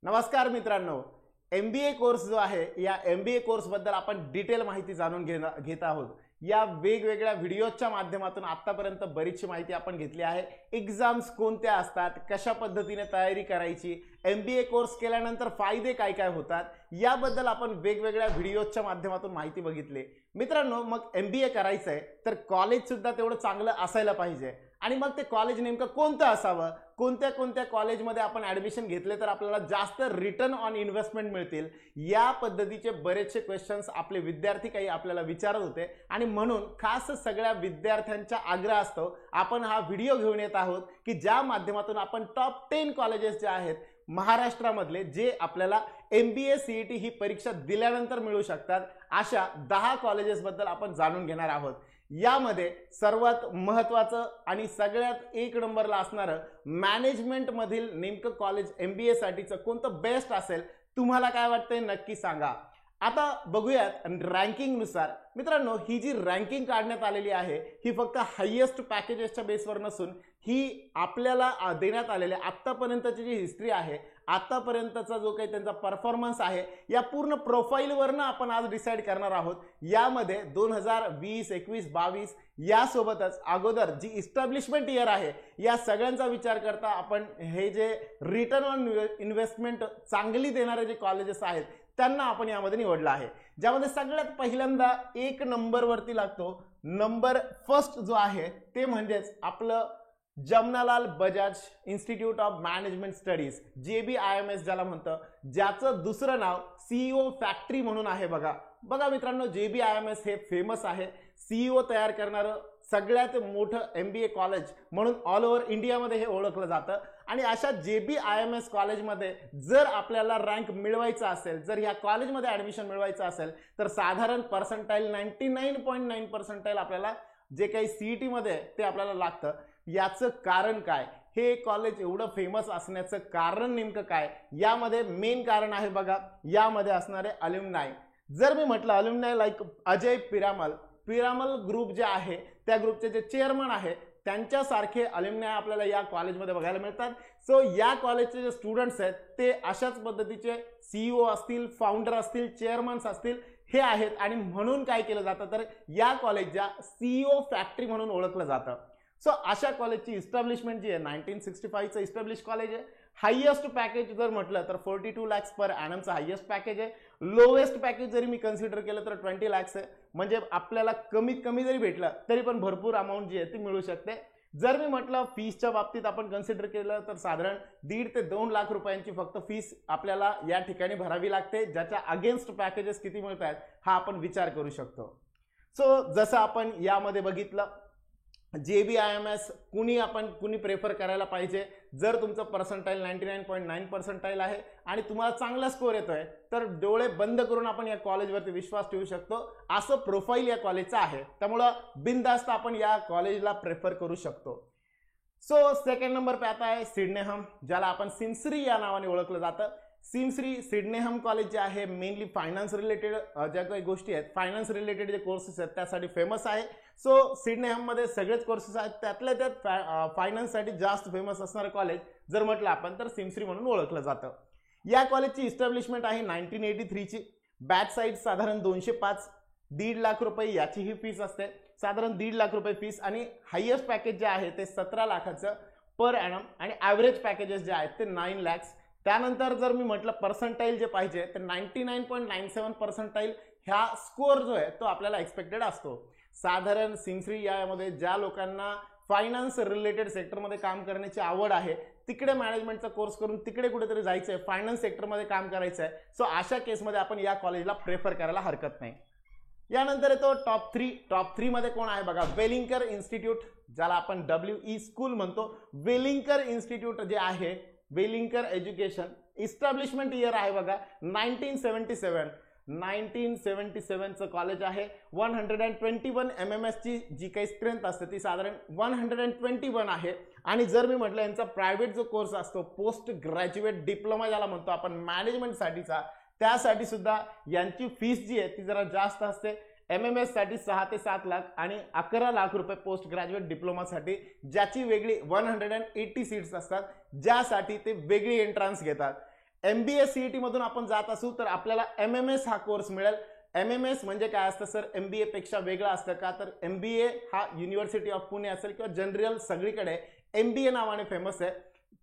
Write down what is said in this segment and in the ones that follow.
नमस्कार मित्रांनो, MBA course जो आहे या MBA कोर्स बद्दल आपण डिटेल माहिती जाणून घेत आहोत। या वेगवेगळ्या व्हिडिओच्या माध्यमातून आतापर्यंत बरीचशी माहिती आपण घेतली आहे। एग्जाम्स कोणत्या असतात, कशा पद्धतीने तयारी करायची, MBA कोर्स केल्यानंतर फायदे काय काय होतात याबद्दल आपण वेगवेगळ्या व्हिडिओच्या माध्यमातून माहिती बघितली। मित्रांनो, मग MBA करायचं आहे तर कॉलेज सुद्धा तेवढं चांगलं असायला पाहिजे आणि मग ते कॉलेज नेमकं कोणतं असावं, कोणत्या कॉलेजमध्ये आपण ॲडमिशन घेतले तर आपल्याला जास्त रिटर्न ऑन इन्व्हेस्टमेंट मिळतील, या पद्धतीचे बरेचसे क्वेश्चन्स आपले विद्यार्थी काही आपल्याला विचारत होते आणि म्हणून खास सगळ्या विद्यार्थ्यांच्या आग्रहास्तव आपण हा व्हिडिओ घेऊन येत आहोत की ज्या माध्यमातून आपण टॉप 10 कॉलेजेस जे आहेत महाराष्ट्रामधले, जे आपल्याला MBA CET ही परीक्षा दिल्यानंतर मिळू शकतात, अशा 10 कॉलेजेस बद्दल आपण जाणून घेणार आहोत। यामध्ये सर्वात महत्त्वाचं आणि सगळ्यात एक नंबरला असणारं मॅनेजमेंट मधील नेमकं कॉलेज MBA साठीचं कोणतं बेस्ट असेल, तुम्हाला काय वाटतंय नक्की सांगा। आता बघूयात रँकिंग नुसार। मित्रांनो, ही जी रँकिंग काढण्यात आलेली आहे ही फक्त हायेस्ट पॅकेजेसच्या बेसवर नसून ही आपल्याला देण्यात आलेल्या आतापर्यंतची जी हिस्ट्री आहे, आतापर्यंतचा जो काही त्यांचा परफॉर्मन्स आहे, या पूर्ण प्रोफाईलवरनं आपण आज डिसाईड करणार आहोत। यामध्ये 2020, 21, 22 यासोबतच अगोदर जी इस्टॅब्लिशमेंट इयर आहे या सगळ्यांचा विचार करता आपण हे जे रिटर्न ऑन इन्व्हेस्टमेंट चांगली देणारे जे कॉलेजेस आहेत त्यांना आपण यामध्ये निवडलं आहे। ज्यामध्ये सगळ्यात पहिल्यांदा एक नंबरवरती लागतो, नंबर फर्स्ट जो आहे ते म्हणजेच आपलं Jamnalal Bajaj institute of management studies, JBIMS ज्याला म्हणतं, ज्याचं दुसरं नाव CEO फॅक्टरी म्हणून आहे। बघा मित्रांनो, JBIMS हे फेमस आहे, CEO तयार करणारं सगळ्यात मोठं MBA कॉलेज म्हणून ऑल ओव्हर इंडियामध्ये हे ओळखलं जातं। आणि अशा JBIMS कॉलेजमध्ये जर आपल्याला रँक मिळवायचा असेल, जर ह्या कॉलेजमध्ये ॲडमिशन मिळवायचं असेल तर साधारण पर्सेंटाईल 99.9 पर्सेंटाईल आपल्याला जे काही CET मध्ये ते आपल्याला लागतं। याचं कारण काय, हे कॉलेज एवढं फेमस असण्याचं कारण नेमकं काय, यामध्ये मेन कारण आहे बघा, यामध्ये असणारे अल्युमनाय। जर मी म्हटलं अल्युमनाय लाईक अजय पिरामल ग्रुप जे आहे त्या ग्रुपचे जे चेअरमन आहे त्यांच्यासारखे अल्युमनाय आपल्याला या कॉलेजमध्ये बघायला मिळतात। सो या कॉलेजचे जे स्टुडंट्स आहेत ते अशाच पद्धतीचे CEO असतील, फाउंडर असतील, चेअरमन्स असतील, हे आहेत आणि म्हणून काय केलं जातं तर या कॉलेजच्या CEO फॅक्टरी म्हणून ओळखलं जातं। सो अशा कॉलेजची इस्टॅब्लिशमेंट जी आहे 1965चं इस्टॅब्लिश कॉलेज आहे। हायेस्ट पॅकेज जर म्हटलं तर 42 lakhs पर ॲनमचं हायेस्ट पॅकेज आहे। लोवेस्ट पॅकेज जरी मी कन्सिडर केलं तर 20 lakhs आहे, म्हणजे आपल्याला कमीत कमी जरी भेटलं तरी पण भरपूर अमाऊंट जी आहे ती मिळू शकते। जर मी म्हटलं फीसच्या बाबतीत आपण कन्सिडर केलं तर साधारण 1.5 ते 2 लाख रुपयांची फक्त फीस आपल्याला या ठिकाणी भरावी लागते, ज्याच्या अगेन्स्ट पॅकेजेस किती मिळत आहेत हा आपण विचार करू शकतो। सो जसं आपण यामध्ये बघितलं, JBIMS कुणी प्रेफर करायला पाहिजे, जर तुमचं पर्सेंटाईल 99.9 पर्सेंटाईल आहे आणि तुम्हाला चांगला स्कोर येतोय तर डोळे बंद करून आपण या कॉलेजवरती विश्वास ठेवू शकतो, असं प्रोफाईल या कॉलेजचं आहे। त्यामुळं बिनधास्त आपण या कॉलेजला प्रेफर करू शकतो। सो सेकंड नंबर पे आता आहे सिडनेहम, ज्याला आपण सिन्सरी या नावाने ओळखलं जातं। सिडनेहम कॉलेज जे आहे मेनली फायनान्स रिलेटेड ज्या काही गोष्टी आहेत, फायनान्स रिलेटेड जे कोर्सेस आहेत त्यासाठी फेमस आहे। सो सिडनेहम मध्ये सगळेच कोर्सेस आहेत, त्यातल्या त्यात फायनान्ससाठी जास्त फेमस असणारं कॉलेज जर म्हटलं आपण तर सिन्सरी म्हणून ओळखलं जातं। या कॉलेजची इस्टॅब्लिशमेंट आहे 1983 ची। बॅच साईज साधारण 205, 1.5 लाख रुपये याची ही फीस असते, साधारण 1.5 लाख रुपये फीस। आणि हायेस्ट पॅकेज जे आहे ते 17 लाखाचं पर ॲनम आणि ॲव्हरेज पॅकेजेस जे आहेत ते 9 lakhs। त्यानंतर जर मी म्हटलं पर्सेंटाईल जे पाहिजे तर 99.97 पर्सेंटाईल ह्या स्कोअर जो आहे तो आपल्याला एक्सपेक्टेड असतो। साधारण सिन्सरी यामध्ये ज्या लोकांना फायनान्स रिलेटेड सेक्टरमध्ये काम करण्याची आवड आहे, तिकडे मॅनेजमेंटचा कोर्स करून तिकडे कुठेतरी जायचं आहे, फायनान्स सेक्टरमध्ये काम करायचं आहे, सो अशा केसमध्ये आपण या कॉलेजला प्रेफर करायला हरकत नाही। यानंतर येतो टॉप 3 मध्ये कोण आहे बघा, वेलिंकर इन्स्टिट्यूट, ज्याला आपण WE स्कूल म्हणतो। वेलिंकर इन्स्टिट्यूट जे आहे, वेलिंकर एज्युकेशन, इस्टॅब्लिशमेंट इयर आहे बघा 1977चं कॉलेज आहे। 121 MMS ची जी काही स्ट्रेंथ असते ती साधारण 121 आहे। आणि जर मी म्हटलं यांचा प्रायव्हेट जो कोर्स असतो पोस्ट ग्रॅज्युएट डिप्लोमा ज्याला म्हणतो आपण मॅनेजमेंटसाठीचा, त्यासाठी सुद्धा यांची फीस जी आहे ती जरा जास्त असते। MMS साठी 6 ते 7 लाख आणि 11 लाख रुपये पोस्ट ग्रॅज्युएट डिप्लोमासाठी, ज्याची वेगळी 180 सीट्स असतात, ज्यासाठी ते वेगळी एंट्रन्स घेतात। MBA CET मधून आपण जात असू तर आपल्याला MMS हा कोर्स मिळेल. MMS म्हणजे काय असतं सर? MBA पेक्षा वेगळं असतं का? तर MBA हा युनिव्हर्सिटी ऑफ पुणे असेल किंवा जनरल सगळीकडे MBA नावाने फेमस आहे.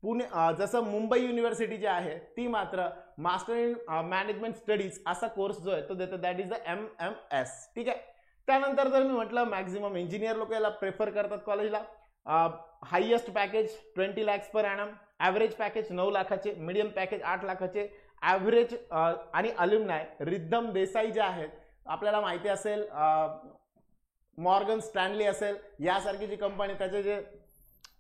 पुणे जसं मुंबई युनिव्हर्सिटी जी आहे ती मात्र मास्टर इन मॅनेजमेंट स्टडीज असा कोर्स जो आहे तो देतो, दॅट इज द MMS. ठीक आहे. त्यानंतर जर मी म्हटलं मॅक्झिमम इंजिनियर लोक याला प्रेफर करतात कॉलेजला. Highest package 20 lakhs per annum, average package 9 लाखाचे, मीडियम पॅकेज 8 लाखाचे, ॲव्हरेज आणि अल्युमनाय रिद्धम देसाई जे आहेत आपल्याला माहिती असेल, मॉर्गन स्टॅनली असेल यासारखी जी कंपनी त्याचे जे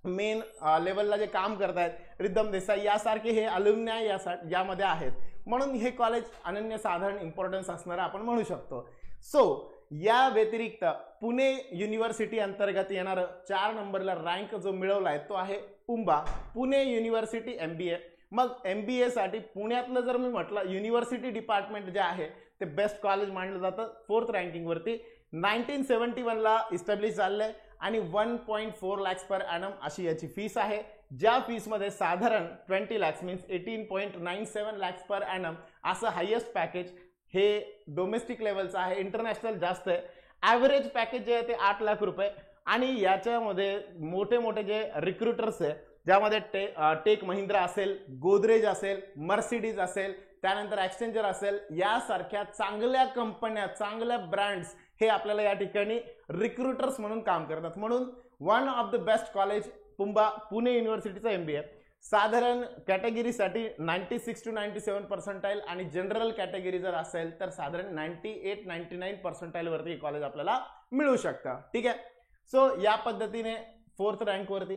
मेन लेवलला जे काम करतायत रिद्धम देसाई यासारखे हे अल्युमनाय यामध्ये आहेत. म्हणून हे कॉलेज अनन्यसाधारण इम्पॉर्टन्स असणारं आपण म्हणू शकतो. सो या व्यतिरिक्त पुणे युनिव्हर्सिटी अंतर्गत येणारं 4 नंबरला रँक जो मिळवला आहे तो आहे पुंबा, पुणे युनिव्हर्सिटी MBA. मग MBA साठी पुण्यातलं जर मी म्हटलं युनिव्हर्सिटी डिपार्टमेंट जे आहे ते बेस्ट कॉलेज मानलं जातं 4th रँकिंगवरती. 1971 ला इस्टॅब्लिश झालंय आणि 1.4 lakhs पर ॲनम अशी याची फीस आहे. ज्या फीसमध्ये साधारण 20 lakhs means 18.97 lakhs per annum असं हायेस्ट पॅकेज हे डोमेस्टिक लेवलचं आहे. इंटरनॅशनल जास्त आहे. ॲव्हरेज पॅकेज जे आहे ते 8 लाख रुपये. आणि याच्यामध्ये मोठे मोठे जे रिक्रुटर्स आहे ज्यामध्ये टेक महिंद्रा असेल, गोदरेज असेल, मर्सिडीज असेल, त्यानंतर एक्सचेंजर असेल यासारख्या चांगल्या कंपन्या, चांगल्या ब्रँड्स हे आपल्याला या ठिकाणी रिक्रुटर्स म्हणून काम करतात. म्हणून one of the best college पुंबा, पुणे युनिव्हर्सिटीचं MBA. साधारण कॅटेगरीसाठी 96 to 97 पर्सेंटाईल आणि जनरल कॅटेगरी जर असेल तर साधारण 98-99 पर्सेंटाईल वरती कॉलेज आपल्याला मिळू शकतं. ठीक आहे. सो या पद्धतीने 4th रँकवरती.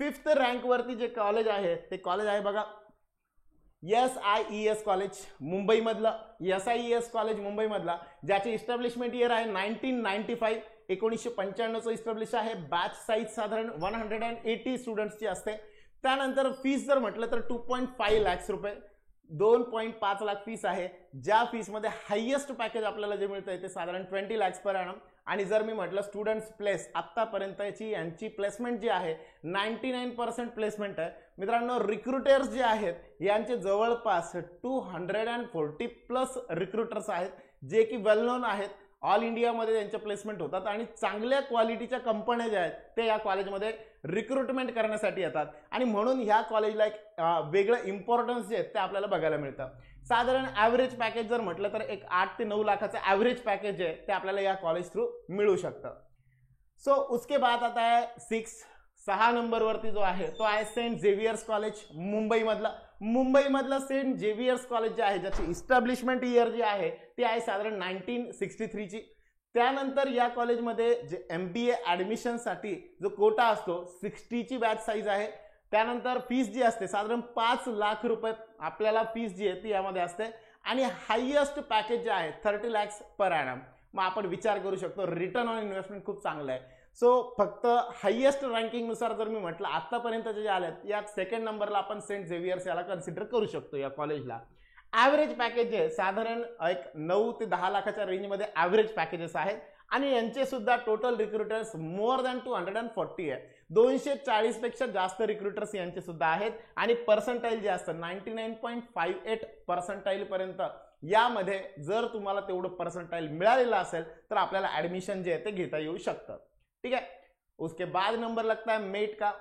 5th रँकवरती जे कॉलेज आहे ते कॉलेज आहे बघा SIES कॉलेज मुंबईमधलं. SIES कॉलेज मुंबईमधला ज्याचे इस्टॅब्लिशमेंट इयर आहे 1995. 1995चं इस्टॅब्लिश आहे. बॅच साईज साधारण 180 स्टुडंट्सची असते. त्यानंतर फीस जर म्हटलं तर 2.5 lakhs रुपये, 2.5 लाख फीस आहे. ज्या फीसमध्ये हायेस्ट पॅकेज आपल्याला जे मिळतंय ते साधारण 20 lakhs पर ॲनम. आणि जर मी म्हटलं स्टुडंट्स प्लेस आत्तापर्यंतची यांची प्लेसमेंट जी आहे 99% प्लेसमेंट आहे. मित्रांनो रिक्रुटर्स जे आहेत यांचे जवळपास 240+ रिक्रुटर्स आहेत जे की वेल नोन आहेत. ऑल इंडियामध्ये त्यांचे प्लेसमेंट होतात आणि चांगल्या क्वालिटीच्या कंपन्या ज्या आहेत ते या कॉलेजमध्ये रिक्रुटमेंट करण्यासाठी येतात. आणि म्हणून ह्या कॉलेजला एक वेगळं इम्पॉर्टन्स जे आहे ते आपल्याला बघायला मिळतं. साधारण ॲव्हरेज पॅकेज जर म्हटलं तर एक 8 ते 9 लाखाचं ॲव्हरेज पॅकेज जे आहे ते आपल्याला या कॉलेज थ्रू मिळू शकतं. सो उसके बाद आता आहे 6 नंबरवरती जो आहे तो आहे सेंट झेवियर्स कॉलेज मुंबईमधला. मुंबईमधलं सेंट झेवियर्स कॉलेज जे आहे ज्याची इस्टॅब्लिशमेंट इयर जी आहे ती आहे साधारण 1963 ची. त्यानंतर या कॉलेजमध्ये जे MBA ॲडमिशनसाठी जो कोटा असतो 60 ची बॅच साईज आहे. त्यानंतर फीस जी असते साधारण 5 लाख रुपये आपल्याला फीस जी आहे ती यामध्ये असते. आणि हायेस्ट पॅकेज जे आहे 30 lakhs पर ॲनम. मग आपण विचार करू शकतो रिटर्न ऑन इन्व्हेस्टमेंट खूप चांगलं आहे. सो फक्त हायेस्ट रँकिंगनुसार जर मी म्हटलं आतापर्यंतचे जे आलेत यात 2nd नंबरला आपण सेंट झेवियर्स याला कन्सिडर करू शकतो या कॉलेजला. ॲव्हरेज पॅकेज जे साधारण एक 9 ते 10 लाखाच्या रेंजमध्ये ॲव्हरेज पॅकेजेस आहेत. आणि यांचे सुद्धा टोटल रिक्रुटर्स मोर दॅन 240 आहे. 240 पेक्षा जास्त रिक्रुटर्स यांचे सुद्धा आहेत. आणि पर्सेंटाईल जे असतं 99.58 पर्सेंटाईल पर्यंत यामध्ये जर तुम्हाला तेवढं पर्सेंटाईल मिळालेलं असेल तर आपल्याला ॲडमिशन जे आहे ते घेता येऊ शकतं. ठीक है. उसके बाद नंबर लगता है मेट का.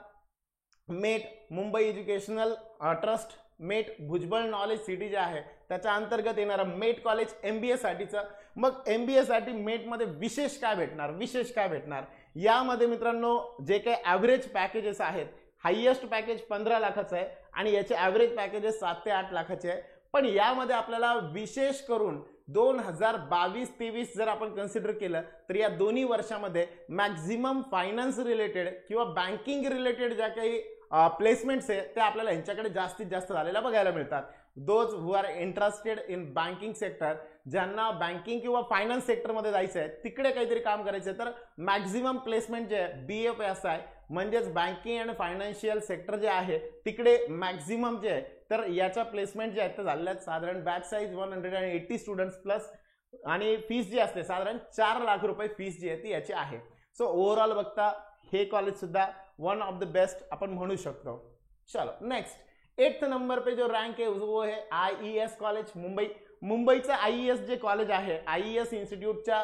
मेट मुंबई एज्युकेशनल ट्रस्ट, मेट भुजबळ नॉलेज सिटी जे आहे त्याच्या अंतर्गत येणारं मेट कॉलेज MBA साठीचं. मग MBA साठी मेटमध्ये विशेष काय भेटणार यामध्ये मित्रांनो जे काही ॲव्हरेज पॅकेजेस आहेत हायेस्ट पॅकेज 15 लाखाचं आहे आणि याचे ॲव्हरेज पॅकेजेस 7 ते 8 लाखाचे आहे. पण यामध्ये आपल्याला विशेष करून 2022-23 जर आपण कन्सिडर केलं तर या दोन्ही वर्षामध्ये मॅक्झिमम फायनान्स रिलेटेड किंवा बँकिंग रिलेटेड ज्या काही प्लेसमेंट्स आहे ते आपल्याला यांच्याकडे जास्तीत जास्त झालेल्या बघायला मिळतात. Those who are interested in banking sector, ज्यांना बँकिंग किंवा फायनान्स सेक्टरमध्ये जायचं आहे तिकडे काहीतरी काम करायचं आहे तर मॅक्झिमम प्लेसमेंट जे आहे BFS आहे म्हणजेच बँकिंग अँड फायनान्शियल सेक्टर जे आहे तिकडे मॅक्झिमम जे आहे तर याच्या प्लेसमेंट जे आहेत ते झालेल्या आहेत. साधारण बॅच साईज 180 स्टुडंट्स प्लस आणि फीस जी असते साधारण 4 लाख रुपये फीस जी आहे ती याची आहे. सो ओव्हरऑल बघता हे कॉलेज सुद्धा वन ऑफ द बेस्ट आपण म्हणू शकतो. चलो नेक्स्ट 8th नंबर पे जो रैंक है वो है IES कॉलेज मुंबई। मुंबईचं IES जे कॉलेज आहे, IES इन्स्टिट्यूटच्या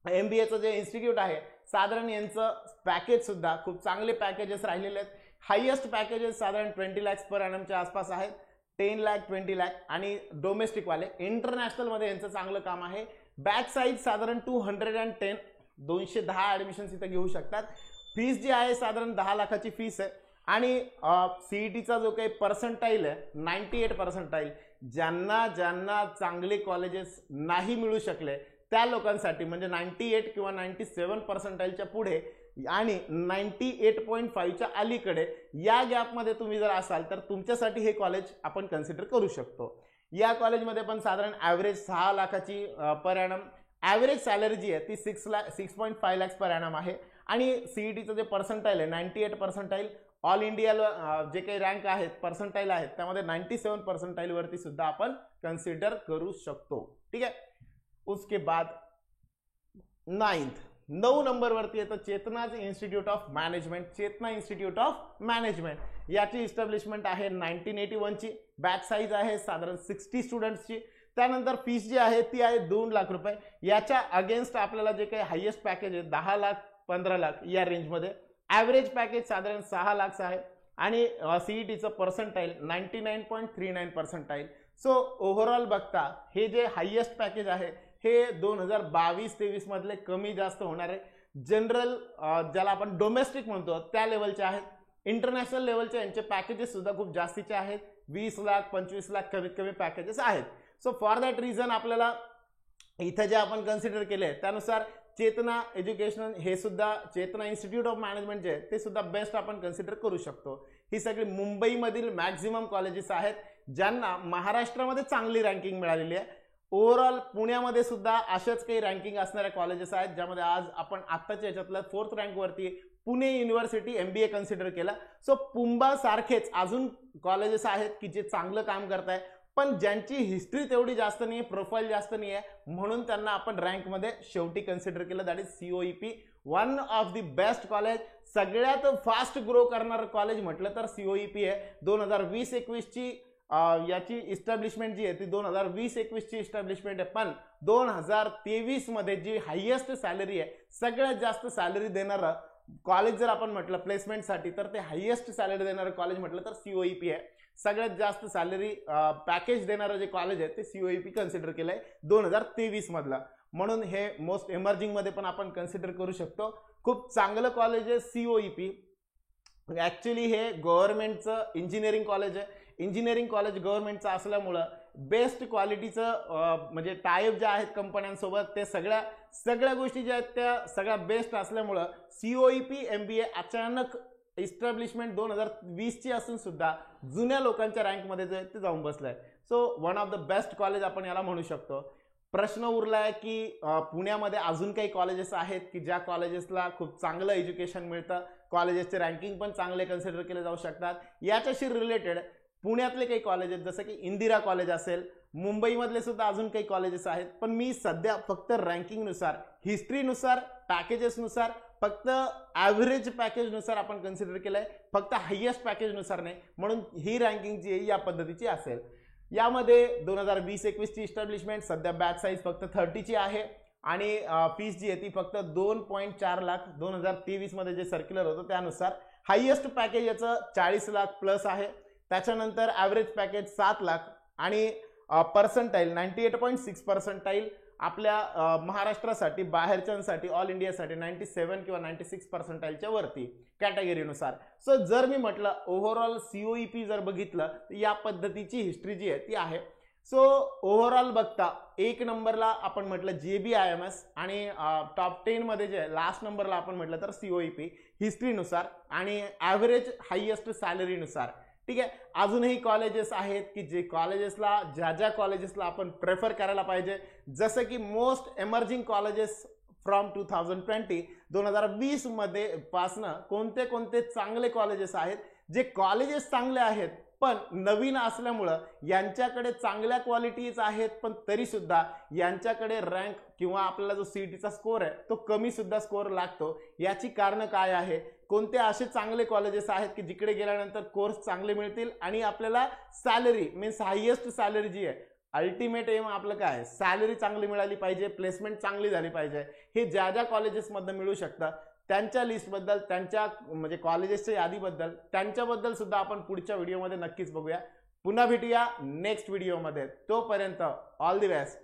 MBAचं जे इन्स्टिट्यूट आहे, साधारण यांचं पॅकेज सुद्धा खूप चांगले पॅकेजेस राहिलेले आहेत। हायेस्ट पॅकेजेस साधारण 20 लाख पर एनमच्या आसपास आहेत, 10 लाख 20 लाख, आणि डोमेस्टिक वाले इंटरनॅशनल मध्ये यांचं चांगलं काम आहे। बॅच साईज साधारण 210, 210 ऍडमिशन्स इथे घेऊ शकतात। फीस जी आहे साधारण 10 लाखाची फीस आहे, आणि सीईटीचा जो काही पर्सेंटाईल आहे 98 पर्सेंटाईल, ज्यांना चांगले कॉलेजेस नाही मिळू शकले त्या लोकांसाठी, म्हणजे 98 किंवा 97 पर्सेंटाईलच्या पुढे आणि 98.5च्या अलीकडे या गॅपमध्ये तुम्ही जर असाल तर तुमच्यासाठी हे कॉलेज आपण कन्सिडर करू शकतो। या कॉलेजमध्ये पण साधारण ॲव्हरेज 6 लाखाची पर एनम ॲव्हरेज सॅलरी जी आहे ती 6.5 लाख पर एनम आहे, आणि सीईटीचं जे पर्सेंटाईल आहे 98 पर्सेंटाईल, ऑल इंडियाला जे काही रँक आहेत पर्सेंटाईल आहेत त्यामध्ये 97 पर्सेंटाईल वरती सुद्धा आपण कन्सिडर करू शकतो। ठीक आहे, उसके बाद 9 नंबर वरती येतं Chetana institute of management. Chetana institute of management याची इस्टॅब्लिशमेंट आहे 1981 ची। बॅच साईज आहे साधारण 60 स्टुडंट्सची। त्यानंतर फीस जी आहे ती आहे 2 लाख रुपये। याच्या अगेन्स्ट आपल्याला जे काही हायेस्ट पॅकेज आहे 10 लाख 15 लाख या रेंजमध्ये, ॲव्हरेज पॅकेज साधारण 6 लाख आहे, आणि सीईटीचं पर्सेंटाईल 99.39 पर्सेंटाईल। सो ओव्हरऑल बघता हे जे हायेस्ट पॅकेज आहे हे 2022-23 मधले कमी जास्त होणार आहे। जनरल ज्याला आपण डोमेस्टिक म्हणतो त्या लेवलचे आहेत, इंटरनॅशनल लेवलचे यांचे पॅकेजेस सुद्धा खूप जास्तीचे आहेत, 20 लाख 25 लाख कमीत कमी पॅकेजेस आहेत। सो फॉर दॅट रिझन आपल्याला इथे जे आपण कन्सिडर केले त्यानुसार चेतना एज्युकेशनल हे सुद्धा, चेतना इन्स्टिट्यूट ऑफ मॅनेजमेंट जे ते सुद्धा बेस्ट आपण कन्सिडर करू शकतो। ही सगळी मुंबईमधील मॅक्झिमम कॉलेजेस आहेत ज्यांना महाराष्ट्रामध्ये चांगली रँकिंग मिळालेली आहे। ओव्हरऑल पुण्यामध्ये सुद्धा अशाच काही रँकिंग असणाऱ्या कॉलेजेस आहेत, ज्यामध्ये आज आपण आत्ताच्या याच्यातल्या 4th रँक वरती पुणे युनिव्हर्सिटी MBA कन्सिडर केला। सो पुंबा सारखेच अजून कॉलेजेस आहेत की जे चांगलं काम करताय, पण ज्यांची हिस्ट्री तेवढी जास्त नाही आहे, प्रोफाईल जास्त नाही आहे, म्हणून त्यांना आपण रँकमध्ये शेवटी कन्सिडर केलं। That is COEP, one of the best college. सगळ्यात फास्ट ग्रो करणारं कॉलेज म्हटलं तर COEP आहे। 2020-21 ची याची इस्टॅब्लिशमेंट जी आहे ती 2020-21 ची इस्टॅब्लिशमेंट आहे, पण 2023 मध्ये जी हायेस्ट सॅलरी आहे, सगळ्यात जास्त सॅलरी देणारं कॉलेज जर आपण म्हटलं प्लेसमेंटसाठी तर ते हायेस्ट सॅलरी देणारं कॉलेज म्हटलं तर COEP आहे। सगळ्यात जास्त सॅलरी पॅकेज देणारं जे कॉलेज आहे ते COEP कन्सिडर केलंय 2023 मधला, म्हणून हे मोस्ट इमर्जिंग मध्ये पण आपण कन्सिडर करू शकतो। खूप चांगलं कॉलेज आहे COEP। ॲक्च्युली हे गव्हर्नमेंटचं इंजिनिअरिंग कॉलेज आहे। इंजिनिअरिंग कॉलेज गव्हर्नमेंटचं असल्यामुळं बेस्ट क्वालिटीचं म्हणजे टायअप जे आहेत कंपन्यांसोबत ते सगळ्या गोष्टी ज्या आहेत त्या सगळ्या बेस्ट असल्यामुळं COEP MBA अचानक इस्टॅब्लिशमेंट 2020 ची असून सुद्धा जुन्या लोकांच्या रँकमध्ये जे ते जाऊन बसलंय। So one of the best college आपण याला म्हणू शकतो। प्रश्न उरलाय की पुण्यामध्ये अजून काही कॉलेजेस आहेत की ज्या कॉलेजेसला खूप चांगलं एज्युकेशन मिळतं, कॉलेजेसचे रँकिंग पण चांगले कन्सिडर केले जाऊ शकतात। याच्याशी रिलेटेड पुण्यातले काही कॉलेजेस जसं की इंदिरा कॉलेज असेल, मुंबईमधले सुद्धा अजून काही कॉलेजेस आहेत, पण मी सध्या फक्त रँकिंगनुसार, हिस्ट्रीनुसार, पॅकेजेसनुसार, फक्त ॲव्हरेज पॅकेजनुसार आपण कन्सिडर केलंय, फक्त हायेस्ट पॅकेजनुसार नाही, म्हणून ही रँकिंग जी आहे या पद्धतीची असेल। यामध्ये 2020-21 ची इस्टॅब्लिशमेंट, सध्या बॅच साईज फक्त 30 ची आहे, आणि फीस जी आहे ती फक्त 2.4 लाख 2023 मध्ये जे सर्क्युलर होतं त्यानुसार। हायेस्ट पॅकेज याचं 40 लाख प्लस आहे, त्याच्यानंतर ॲव्हरेज पॅकेज 7 लाख, आणि पर्सेंटाईल 98.6 पर्सेंटाईल आपल्या महाराष्ट्रासाठी, बाहेरच्यांसाठी, ऑल इंडियासाठी 97 किंवा 96 पर्सेंटाईलच्या वरती कॅटेगरीनुसार। सो जर मी म्हटलं ओव्हरऑल COEP जर बघितलं तर या पद्धतीची हिस्ट्री जी आहे ती आहे। सो ओव्हरऑल बघता 1 नंबरला आपण म्हटलं JBIMS, आणि टॉप 10 मध्ये जे लास्ट नंबरला आपण म्हटलं तर COEP हिस्ट्रीनुसार आणि ॲव्हरेज हायेस्ट सॅलरीनुसार। ठीक आहे, अजूनही कॉलेजेस आहेत की जे कॉलेजेसला ज्या कॉलेजेसला आपण प्रेफर करायला पाहिजे, जसं की मोस्ट एमर्जिंग कॉलेजेस फ्रॉम 2020 मध्ये पासनं कोणते चांगले कॉलेजेस आहेत, जे कॉलेजेस चांगले आहेत पण नवीन असल्यामुळं यांच्याकडे चांगल्या क्वालिटीज आहेत, पण तरी सुद्धा यांच्याकडे रँक किंवा आपल्याला जो सीईटीचा स्कोर आहे तो कमी सुद्धा स्कोर लागतो। याची कारण काय आहे कोणते असे चांगले कॉलेजेस आहेत की जिकडे गेल्यानंतर कोर्स चांगले मिळतील आणि आपल्याला सॅलरी मीन्स हायेस्ट सॅलरी जी आहे, अल्टिमेट एम आपलं काय, सॅलरी चांगली मिळाली पाहिजे, प्लेसमेंट चांगली झाली पाहिजे, हे ज्या ज्या कॉलेजेसमधनं मिळू शकतं त्यांच्या लिस्टबद्दल, त्यांच्या म्हणजे कॉलेजेसच्या यादीबद्दल, त्यांच्याबद्दल सुद्धा आपण पुढच्या व्हिडिओमध्ये नक्कीच बघूया. पुन्हा भेटूया नेक्स्ट व्हिडिओमध्ये. तोपर्यंत ऑल दी बेस्ट.